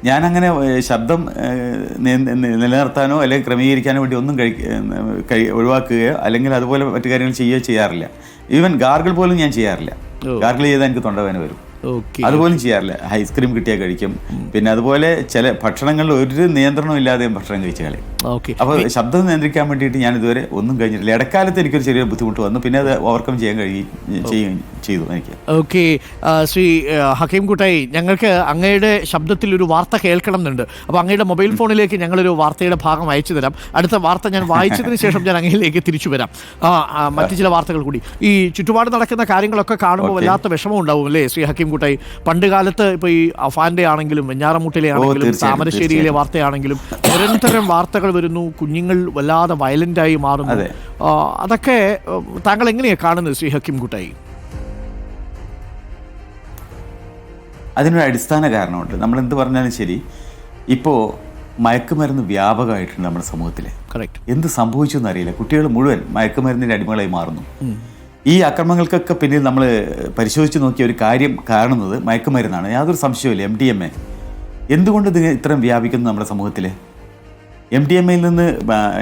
ഞാനങ്ങനെ ശബ്ദം നിലനിർത്താനോ അല്ലെങ്കിൽ ക്രമീകരിക്കാനോ വേണ്ടി ഒന്നും ഒഴിവാക്കുകയോ അല്ലെങ്കിൽ അതുപോലെ മറ്റു കാര്യങ്ങൾ ചെയ്യുകയോ ചെയ്യാറില്ല. ഈവൻ ഗാർഗിൾ പോലും ഞാൻ ചെയ്യാറില്ല. ഗാർഗിൾ ചെയ്താൽ എനിക്ക് തൊണ്ടവേദന വരും. അതുപോലും ചെയ്യാറില്ല. ഐസ്ക്രീം കിട്ടിയാൽ കഴിക്കും. പിന്നെ അതുപോലെ ചില ഭക്ഷണങ്ങളിൽ ഒരു നിയന്ത്രണം ഇല്ലാതെ ഭക്ഷണം കഴിച്ച കളി. അപ്പോൾ ശബ്ദം നിയന്ത്രിക്കാൻ വേണ്ടിയിട്ട് ഞാൻ ഇതുവരെ ഒന്നും കഴിഞ്ഞിട്ടില്ല. ഇടക്കാലത്ത് എനിക്കൊരു ചെറിയ ബുദ്ധിമുട്ട് വന്നു, പിന്നെ അത് ഓവർകം ചെയ്യാൻ ചെയ്തു എനിക്ക്. ഓക്കെ, ശ്രീ ഹക്കീം കുട്ടായി, ഞങ്ങൾക്ക് അങ്ങയുടെ ശബ്ദത്തിൽ ഒരു വാർത്ത കേൾക്കണം എന്നുണ്ട്. അപ്പോൾ അങ്ങയുടെ മൊബൈൽ ഫോണിലേക്ക് ഞങ്ങളൊരു വാർത്തയുടെ ഭാഗം അയച്ചു തരാം. അടുത്ത വാർത്ത ഞാൻ വായിച്ചതിന് ശേഷം ഞാൻ അങ്ങയിലേക്ക് തിരിച്ചു വരാം. മറ്റു ചില വാർത്തകൾ കൂടി. ഈ ചുറ്റുപാട് നടക്കുന്ന കാര്യങ്ങളൊക്കെ കാണുമ്പോൾ വല്ലാത്ത വിഷമം ഉണ്ടാവും അല്ലേ ശ്രീ ഹക്കീം കുട്ടായി? പണ്ട് കാലത്ത് ഇപ്പോൾ ഈ അഫാന്റെ ആണെങ്കിലും വെഞ്ഞാറമൂട്ടിലെ ആണെങ്കിലും താമരശ്ശേരിയിലെ വാർത്തയാണെങ്കിലും നിരന്തരം വാർത്തകൾ വരുന്നു, കുഞ്ഞുങ്ങൾ വല്ലാതെ വയലന്റായി മാറുന്നു. അതൊക്കെ താങ്കൾ എങ്ങനെയാണ് കാണുന്നത് ശ്രീ ഹക്കീം കുട്ടായി? അതിനൊരു അടിസ്ഥാന കാരണമുണ്ട്. നമ്മൾ എന്ത് പറഞ്ഞാലും ശരി, ഇപ്പോൾ മയക്കുമരുന്ന് വ്യാപകമായിട്ടുണ്ട് നമ്മുടെ സമൂഹത്തിൽ. എന്ത് സംഭവിച്ചു എന്നറിയില്ല. കുട്ടികൾ മുഴുവൻ മയക്കുമരുന്നിൻ്റെ അടിമകളായി മാറുന്നു. ഈ അക്രമങ്ങൾക്കൊക്കെ പിന്നിൽ നമ്മൾ പരിശോധിച്ച് നോക്കിയ ഒരു കാര്യം കാണുന്നത് മയക്കുമരുന്നാണ്. യാതൊരു സംശയവുമില്ല. MDMA എന്തുകൊണ്ട് ഇത് ഇത്രയും വ്യാപിക്കുന്നു നമ്മുടെ സമൂഹത്തിൽ?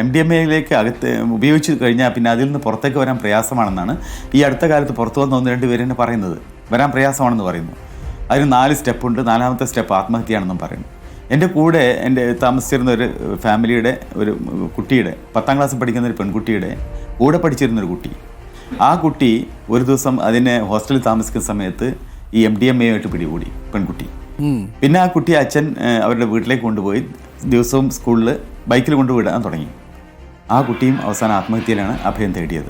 MDMAയിലേക്ക് അകത്ത് ഉപയോഗിച്ച് കഴിഞ്ഞാൽ പിന്നെ അതിൽ നിന്ന് പുറത്തേക്ക് വരാൻ പ്രയാസമാണെന്നാണ് ഈ അടുത്ത കാലത്ത് പുറത്തു വന്ന 1-2 പേര് തന്നെ പറയുന്നത്. വരാൻ പ്രയാസമാണെന്ന് പറയുന്നു. അതിന് 4 സ്റ്റെപ്പുണ്ട്. 4ാമത്തെ സ്റ്റെപ്പ് ആത്മഹത്യയാണെന്നും പറയുന്നു. എൻ്റെ കൂടെ താമസിച്ചിരുന്ന ഒരു ഫാമിലിയുടെ ഒരു കുട്ടിയുടെ 10ാം ക്ലാസ്സിൽ പഠിക്കുന്ന ഒരു പെൺകുട്ടിയുടെ കൂടെ പഠിച്ചിരുന്നൊരു കുട്ടി, ആ കുട്ടി ഒരു ദിവസം അതിനെ ഹോസ്റ്റലിൽ താമസിക്കുന്ന സമയത്ത് ഈ MDMAയായിട്ട് പിടികൂടി പെൺകുട്ടി. പിന്നെ ആ കുട്ടി അച്ഛൻ അവരുടെ വീട്ടിലേക്ക് കൊണ്ടുപോയി ദിവസവും സ്കൂളിൽ ബൈക്കിൽ കൊണ്ടുവിടാൻ തുടങ്ങി. ആ കുട്ടിയും അവസാനം ആത്മഹത്യയിലാണ് അഭയം തേടിയത്.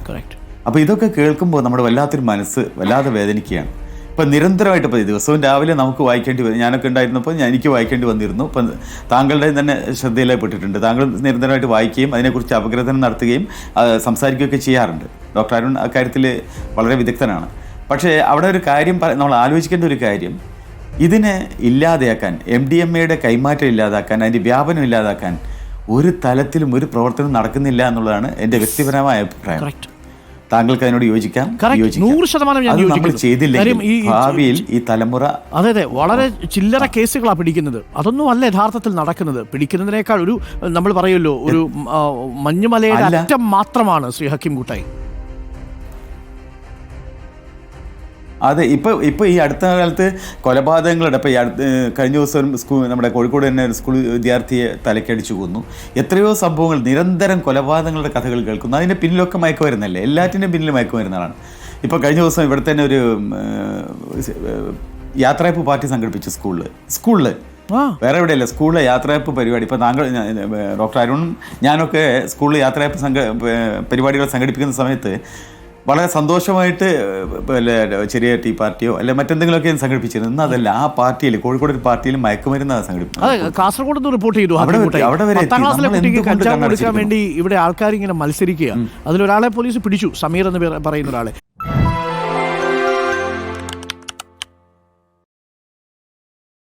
അപ്പോൾ ഇതൊക്കെ കേൾക്കുമ്പോൾ നമ്മുടെ വല്ലാത്തൊരു മനസ്സ് വല്ലാതെ വേദനിക്കുകയാണ്. ഇപ്പം നിരന്തരമായിട്ട് ഇപ്പോൾ ദിവസവും രാവിലെ നമുക്ക് വായിക്കേണ്ടി വരും. ഞാനൊക്കെ ഉണ്ടായിരുന്നപ്പോൾ എനിക്ക് വായിക്കേണ്ടി വന്നിരുന്നു. ഇപ്പം താങ്കളുടെ തന്നെ ശ്രദ്ധയിൽപ്പെട്ടിട്ടുണ്ട്. താങ്കൾ നിരന്തരമായിട്ട് വായിക്കുകയും അതിനെക്കുറിച്ച് അപഗ്രഥനം നടത്തുകയും സംസാരിക്കുകയൊക്കെ ചെയ്യാറുണ്ട്. ഡോക്ടർ അരുൺ അക്കാര്യത്തിൽ വളരെ വിദഗ്ധനാണ്. പക്ഷേ അവിടെ ഒരു കാര്യം നമ്മൾ ആലോചിക്കേണ്ട ഒരു കാര്യം, ഇതിനെ ഇല്ലാതെയാക്കാൻ, MDMAയുടെ കൈമാറ്റം ഇല്ലാതാക്കാൻ, അതിൻ്റെ വ്യാപനം ഇല്ലാതാക്കാൻ ഒരു തലത്തിലും ഒരു പ്രവർത്തനം നടക്കുന്നില്ല എന്നുള്ളതാണ് എൻ്റെ വ്യക്തിപരമായ അഭിപ്രായം. താങ്കൾക്ക് അതിനോട് യോജിക്കാം? 100% ചെയ്തില്ലെങ്കിൽ ഭാവിയിൽ ഈ തലമുറ അതെ വളരെ ചില്ലറ കേസുകളാണ് പിടിക്കുന്നത്. അതൊന്നും അല്ല യഥാർത്ഥത്തിൽ നടക്കുന്നത്. പിടിക്കുന്നതിനേക്കാൾ ഒരു നമ്മൾ പറയുമല്ലോ ഒരു മഞ്ഞുമലയുടെ അറ്റം മാത്രമാണ് ശ്രീ ഹക്കീം കുട്ടായി. അതെ, ഇപ്പോൾ ഈ അടുത്ത കാലത്ത് കൊലപാതകങ്ങളുടെ ഇപ്പോൾ കഴിഞ്ഞ ദിവസം നമ്മുടെ കോഴിക്കോട് തന്നെ ഒരു സ്കൂൾ വിദ്യാർത്ഥിയെ തലക്കടിച്ചു കൊന്നു. എത്രയോ സംഭവങ്ങൾ, നിരന്തരം കൊലപാതകങ്ങളുടെ കഥകൾ കേൾക്കുന്നു. അതിൻ്റെ പിന്നിലൊക്കെ മയക്കുമരുന്നല്ലേ? എല്ലാറ്റിൻ്റെയും പിന്നിൽ മയക്കുമരുന്നാണ്. ഇപ്പോൾ കഴിഞ്ഞ ദിവസം ഇവിടെ തന്നെ ഒരു യാത്രയപ്പ് പാർട്ടി സംഘടിപ്പിച്ചു സ്കൂളിൽ വേറെ എവിടെയല്ല, സ്കൂളിലെ യാത്രയപ്പ് പരിപാടി. ഇപ്പോൾ താങ്കൾ ഡോക്ടർ അരുണും ഞാനൊക്കെ സ്കൂളിൽ യാത്രയപ്പ് പരിപാടികൾ സംഘടിപ്പിക്കുന്ന സമയത്ത് വളരെ സന്തോഷമായിട്ട് ചെറിയ ടീ പാർട്ടിയോ അല്ലെ മറ്റെന്തെങ്കിലുമൊക്കെ സംഘടിപ്പിച്ചിരുന്നു. ഇന്ന് അതല്ല, ആ പാർട്ടിയിൽ കോഴിക്കോട് ഒരു പാർട്ടിയിൽ മയക്കുമരുന്നാണ് സംഘടിപ്പിച്ചത്. കാസർഗോഡ് റിപ്പോർട്ട് ചെയ്തു അവിടെ വേണ്ടി ഇവിടെ ആൾക്കാർ ഇങ്ങനെ മത്സരിക്കുക. അതിലൊരാളെ പോലീസ് പിടിച്ചു, സമീർ എന്ന് പറയുന്ന ഒരാളെ.